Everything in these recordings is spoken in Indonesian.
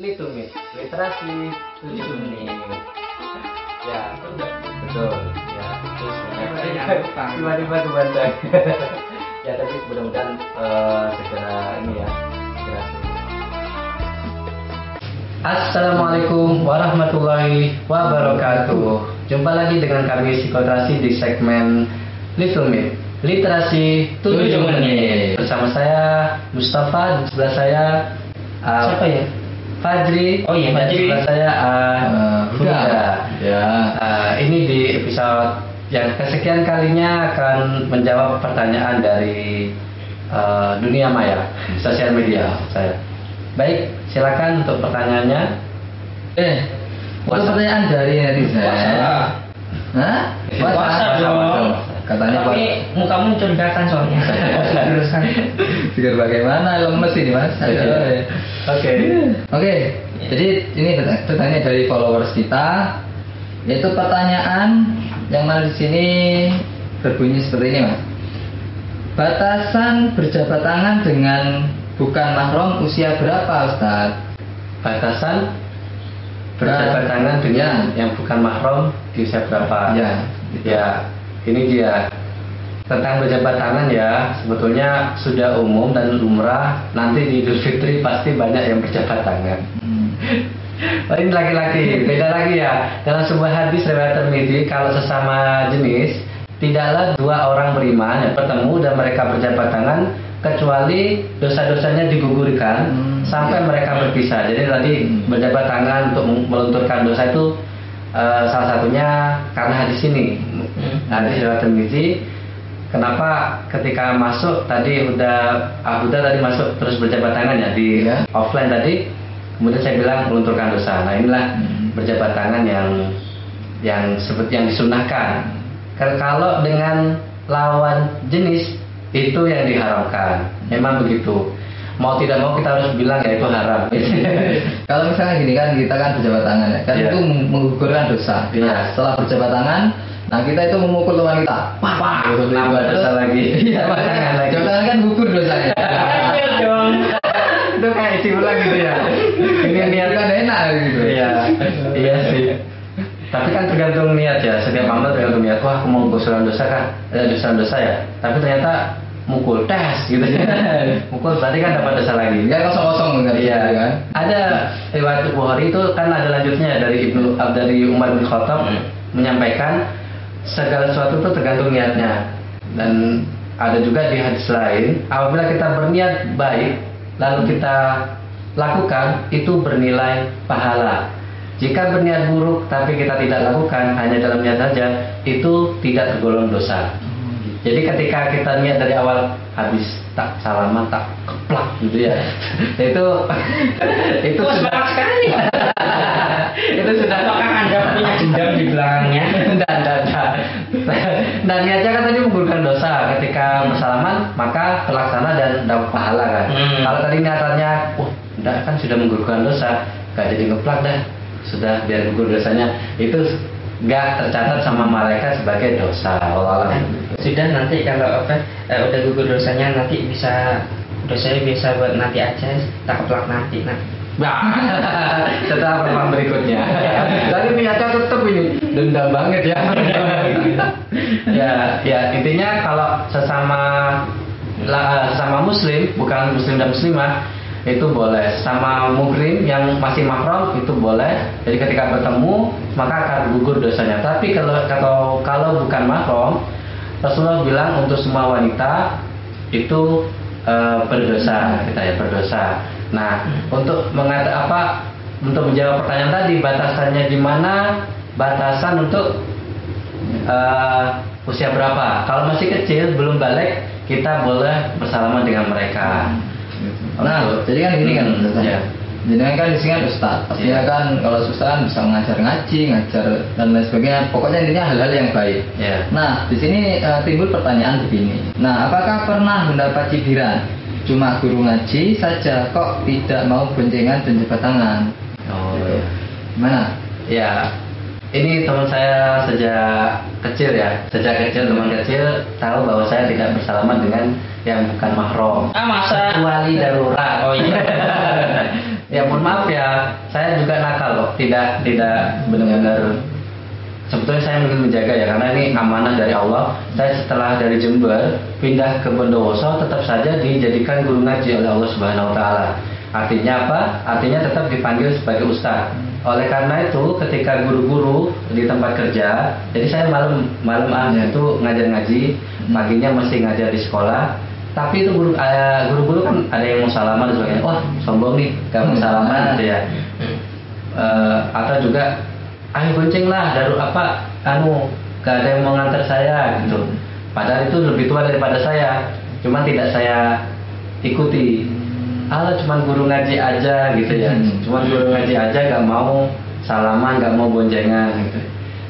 Litumit, literasi 7 menit. Ya, betul. Ya, terus tiba-tiba kebantah. Ya, tapi mudah-mudahan segera ini ya, segera sembuh. Assalamualaikum warahmatullahi wabarakatuh. Jumpa lagi dengan kami Psikoterapi di segmen Litumit, literasi 7 menit. Bersama saya Mustafa, di sebelah saya siapa ya? Fajri. Oh iya, Fajri. Sebelah saya Huda. Ya. Ini di episode yang kesekian kalinya akan menjawab pertanyaan dari dunia maya, sosial media saya. Baik, silakan untuk pertanyaannya. Untuk pertanyaan dari netizen. Hah? Puasa. Katanya tapi mukamu mencurigakan soalnya. Teruskan. Biar bagaimana lemes ini Mas? Oke. Jadi ini pertanyaan dari followers kita, yaitu pertanyaan yang mana di sini berbunyi seperti ini, Mas. Batasan berjabat tangan dengan bukan mahram usia berapa, Ustaz? Batasan berjabat tangan dengan yang bukan mahram di usia berapa? Ya, ini dia tentang berjabat tangan ya. Sebetulnya sudah umum dan lumrah. Nanti di Idul Fitri pasti banyak yang berjabat tangan. Oh, ini laki-laki, beda lagi ya. Dalam sebuah hadis riwayat Tirmidzi, kalau sesama jenis tidaklah dua orang beriman yang bertemu dan mereka berjabat tangan kecuali dosa-dosanya digugurkan sampai mereka berpisah. Jadi tadi berjabat tangan untuk melunturkan dosa itu salah satunya karena hadis ini. Hadis riwayat Tirmidzi. Kenapa ketika masuk tadi Huda tadi masuk terus berjabat tangan ya di offline tadi, kemudian saya bilang melunturkan dosa. Nah inilah berjabat tangan yang seperti yang disunahkan. Kalau dengan lawan jenis itu yang diharamkan. Memang begitu. Mau tidak mau kita harus bilang ya itu haram. Kalau misalnya gini kan, kita kan berjabat tangan ya, kan itu menggugurkan dosa. Nah, setelah berjabat tangan, nah kita itu memukul teman kita, nambah dosa lagi. Jabat tangan kan gugur dosanya. Itu kayak isi ulang gitu ya. Ini niat kan enak gitu. Iya sih. Tapi kan tergantung niat ya. Setiap amal tergantung niat. Wah, aku mau guguran dosa kan? Dosa ya. Tapi ternyata mukul tes gitu ya. Mukul berarti kan dapat dosa lagi. Ya kosong-kosong kan. Iya kan. Ada riwayat Bukhari itu kan ada lanjutnya dari Umar bin Khattab menyampaikan segala sesuatu itu tergantung niatnya. Dan ada juga di hadis lain, apabila kita berniat baik lalu kita lakukan, itu bernilai pahala. Jika berniat buruk tapi kita tidak lakukan, hanya dalam niat saja, itu tidak tergolong dosa. Jadi ketika kita niat dari awal, habis tak salaman tak keplak gitu ya, itu sudah sekali. Itu sudah. Apakah Anda punya dendam di belakangnya? Dan niatnya kan tadi menggugurkan dosa. Ketika bersalaman maka terlaksana dan dapat pahala kan. Kalau tadi niatannya, enggak kan sudah menggugurkan dosa, gak jadi ngeplak dah, sudah biar gugur dosanya, itu nggak tercatat sama malaikat sebagai dosa. Sudah, nanti kalau udah gugur dosanya, nanti dosanya bisa buat nanti aja, tak keplak nanti. Setelah pertemuan berikutnya. Tapi niatnya tetap ini dendam banget ya. Ya intinya kalau sesama muslim, bukan muslim dan muslimah, itu boleh. Sama muhrim yang masih mahram itu boleh. Jadi ketika bertemu maka akan gugur dosanya. Tapi kalau bukan mahram, Rasulullah bilang untuk semua wanita itu berdosa, berdosa. Nah, untuk menjawab pertanyaan tadi, batasannya di mana? Batasan untuk usia berapa? Kalau masih kecil belum balik, kita boleh bersalaman dengan mereka. Nah, jadi kan gini kan, jadi kan di sini kan ustaz. Pastinya kan kalau ustaz kan bisa ngajar ngaji, ngajar dan lain sebagainya. Pokoknya intinya hal-hal yang baik. Nah, di sini timbul pertanyaan begini. Nah, apakah pernah mendapat cibiran? Cuma guru ngaji saja kok tidak mau boncengan dan jabat tangan? Gimana? Ya, ini teman saya sejak kecil teman kecil tahu bahwa saya tidak bersalaman dengan yang bukan mahram. Masa? Kecuali darurat. Ya mohon maaf ya, saya juga nakal kok, tidak benar-benar. Sebetulnya saya ingin menjaga ya, karena ini amanah dari Allah. Saya setelah dari Jember pindah ke Bondowoso, tetap saja dijadikan guru ngaji oleh Allah Subhanahu Wa Taala. Artinya apa? Artinya tetap dipanggil sebagai ustaz. Oleh karena itu, ketika guru-guru di tempat kerja, jadi saya malam itu ngajar ngaji, paginya mesti ngajar di sekolah. Tapi itu guru-guru kan ada yang mau salaman dan sebagainya. Wah, sombong nih, gak mau salaman gitu ya. Atau juga, ayo gonceng lah, gak ada yang mau nganter saya gitu. Padahal itu lebih tua daripada saya, cuma tidak saya ikuti. Cuman guru ngaji aja gitu ya. Cuman guru ngaji aja, gak mau salaman, gak mau boncengan gitu.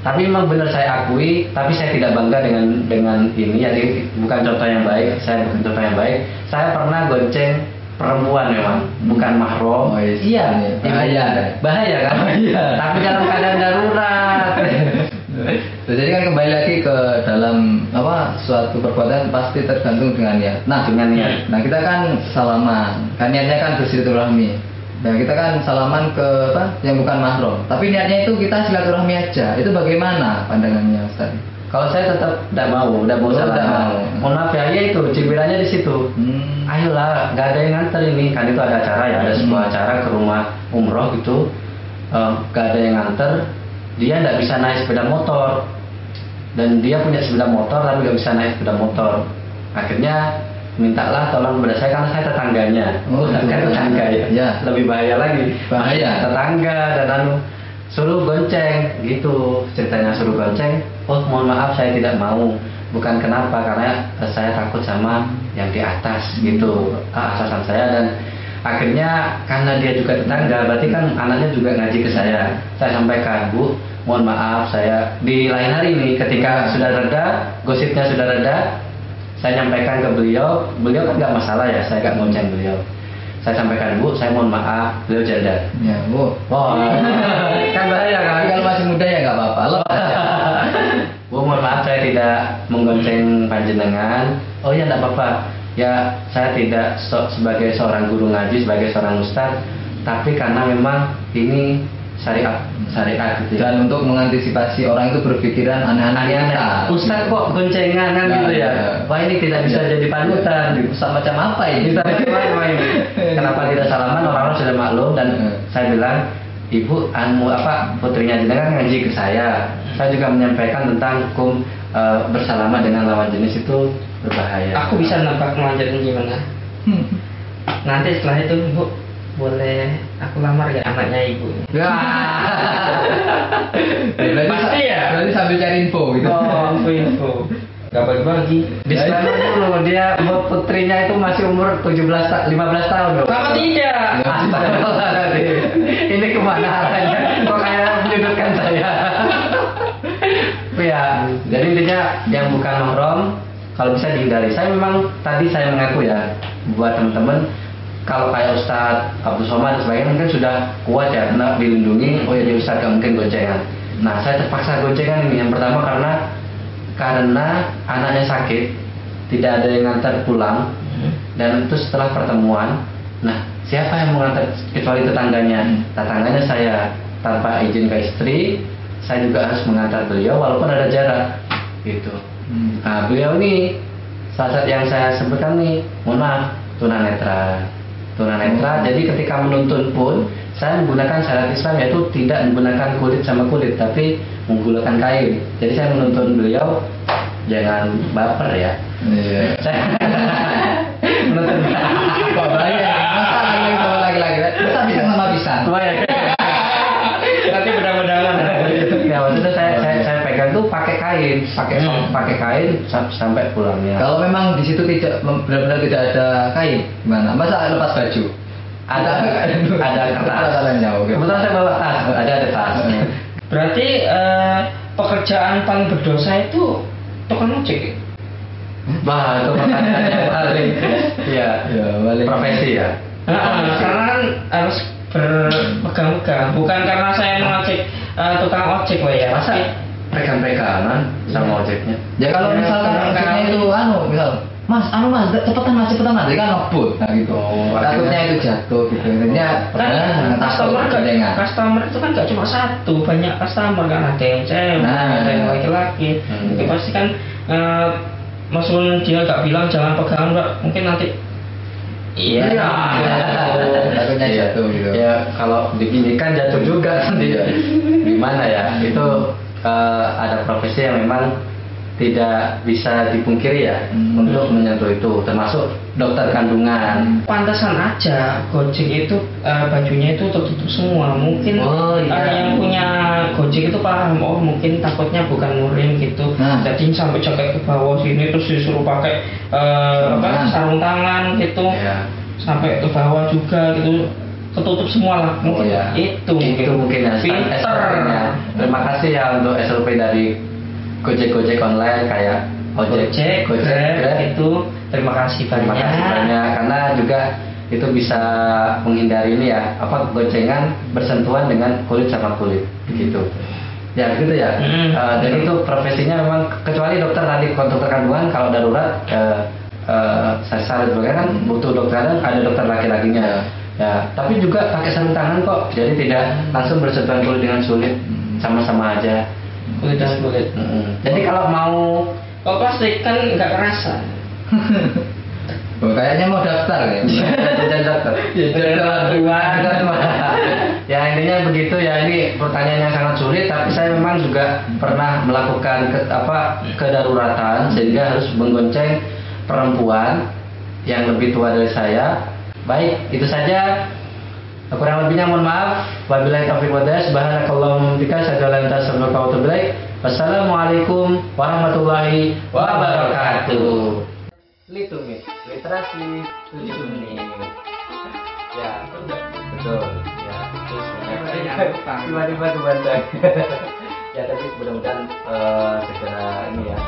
Tapi memang benar saya akui, tapi saya tidak bangga dengan ini. Jadi bukan contoh yang baik. Saya bukan contoh yang baik. Saya pernah gonceng perempuan memang, bukan mahram. Iya, bahaya kan? Bahaya. Tapi dalam keadaan darurat. Jadi kan kembali lagi ke dalam suatu perbuatan pasti tergantung dengan niat. Dengan niat. Nah kita kan salaman, kan niatnya kan bersilaturahmi. Nah kita kan salaman ke yang bukan mahram. Tapi niatnya itu kita silaturahmi aja. Itu bagaimana pandangannya Ustaz? Kalau saya tetap tidak mau salaman. Mohon maaf ya, itu cibirannya di situ. Ayolah, nggak ada yang nganter ini. Kan itu ada acara ya, ada sebuah acara ke rumah umroh gitu. Nggak ada yang nganter. Dia nggak bisa naik sepeda motor. Dan dia punya sepeda motor tapi nggak bisa naik sepeda motor. Akhirnya mintalah tolong kepada saya, karena saya tetangganya. Kan tetangga ya. Lebih bahaya lagi. Bahaya. Tetangga dan suruh gonceng gitu ceritanya, suruh gonceng. Oh mohon maaf saya tidak mau. Bukan kenapa, karena saya takut sama yang di atas gitu, alasan saya. Dan akhirnya karena dia juga tetangga, berarti kan anaknya juga ngaji ke saya. Saya sampaikan, Bu, mohon maaf saya di lain hari ini ketika sudah reda, gosipnya sudah reda, saya nyampaikan ke beliau kan nggak masalah ya, saya nggak gonceng beliau. Saya sampaikan, Bu, saya mohon maaf, beliau janda. Ya, Bu. Kan bahaya kan? Kalau masih muda ya nggak apa-apa. Bu, mohon maaf saya tidak menggonceng panjenengan. Oh ya, nggak apa-apa. Ya, saya tidak sebagai seorang guru ngaji, sebagai seorang ustaz, tapi karena memang ini syariat gitu ya. Dan untuk mengantisipasi orang itu berpikiran aneh-aneh, Ustaz kok goncengan kan gitu ya. Wah, ini tidak bisa jadi panutan. Ustaz macam apa ini? Kenapa tidak salaman? Orang-orang sudah maklum. Dan saya bilang, Ibu, putrinya jenengan ngaji ke saya. Saya juga menyampaikan tentang hukum bersalaman dengan lawan jenis itu berbahaya. Aku bisa nampak ngajarin gimana? Nanti setelah itu, Bu, boleh aku lamar ya anaknya Ibu? Pasti ya. Berarti sambil cari info gitu. Info. Gak bagi-bagi. Disclaimer dulu, dia putrinya itu masih umur 15 tahun loh. Kenapa tidak? Ini kemana arahnya? Kok kayak menyudutkan saya? Ya, jadi intinya yang bukan mahram kalau bisa dihindari. Saya memang tadi saya mengaku ya buat teman-teman, kalau kayak Ustadz Abdul Somad dan sebagainya mungkin sudah kuat ya, karena dilindungi. Oh ya, dia Ustadz gak mungkin goncengan. Nah, saya terpaksa goncengan ini. Yang pertama karena anaknya sakit, tidak ada yang ngantar pulang, dan itu setelah pertemuan. Nah, siapa yang mengantar kecuali tetangganya saya, tanpa izin ke istri, saya juga harus mengantar beliau walaupun ada jarak gitu. Nah, beliau ini salah satu yang saya sebutkan nih, mohon maaf, tunanetra. Jadi ketika menuntun pun saya menggunakan syariat Islam, yaitu tidak menggunakan kulit sama kulit, tapi menggunakan kain. Jadi saya menuntun beliau jangan baper ya. Saya menuntun. Kok bahaya? Masa lagi-lagi bisa sama bisa. Nanti benar-benar. Ya, maksudnya saya pegang tuh pakai kain sampai pulangnya. Kalau memang di situ benar-benar tidak ada kain, gimana? Masa lepas baju? Ada kertas. Kebetulan saya bawa tas, ada tas. Berarti pekerjaan paling berdosa itu tukang ojek. Bah, itu pertanyaannya paling profesi ya. Karena kan harus berpegang-pegang, bukan karena saya mengojek tukang ojek ya. Masa pegang-pegangan sama ojeknya? Ya kalau misalkan ojeknya itu misal mas cepetan mas, jadi kan ngebut, nah gitu. Takutnya itu jatuh gitu. Intinya customer itu kan gak cuma satu, banyak customer kan, ada yang cewek, ada yang laki-laki. Itu pasti kan maksudnya dia gak bilang jangan pegangan mbak, mungkin nanti iya takutnya jatuh gitu. Ya kalau begini kan jatuh juga nanti. Gimana ya, itu ada profesi yang memang tidak bisa dipungkiri ya untuk menyentuh itu, termasuk dokter kandungan. Pantasan aja Gojek itu bajunya itu tertutup semua. Mungkin yang punya Gojek itu paham, oh mungkin takutnya bukan murim gitu, jadi sampai jaket ke bawah sini terus disuruh pakai sarung tangan gitu, sampai ke bawah juga gitu, ketutup semua lah. Mungkin itu mungkin ya pinter. Terima kasih ya untuk SOP dari Gojek online kayak Gojek, Grab itu terima kasih banyak karena juga itu bisa menghindari ini ya, gocengan bersentuhan dengan kulit sama kulit gitu. Ya gitu ya. Jadi itu profesinya memang, kecuali dokter nanti dokter kandungan kalau darurat sesar juga kan butuh dokter, ada dokter laki-lakinya. Ya, tapi juga pakai sarung tangan kok. Jadi tidak langsung bersentuhan kulit dengan kulit, sama-sama aja. Kulit dan kulit. Jadi kalau plastik kan nggak kerasa. Kayaknya mau daftar ya. Jadi dokter. Ya intinya begitu ya, ini pertanyaan yang sangat sulit, tapi saya memang juga pernah melakukan kedaruratan sehingga harus menggonceng perempuan yang lebih tua dari saya. Baik, itu saja. Kurang lebihnya mohon maaf. Wabillahi taufiq wal hidayah. Subhanakallahumma wa bihamdika, asyhadu an la ilaha illa anta, astaghfiruka wa atubu ilaik. Wassalamualaikum warahmatullahi wabarakatuh. Literasi 7 menit. Ya, betul. Ya, terus tiba-tiba kebantah. Ya, tapi mudah-mudahan segera ini ya.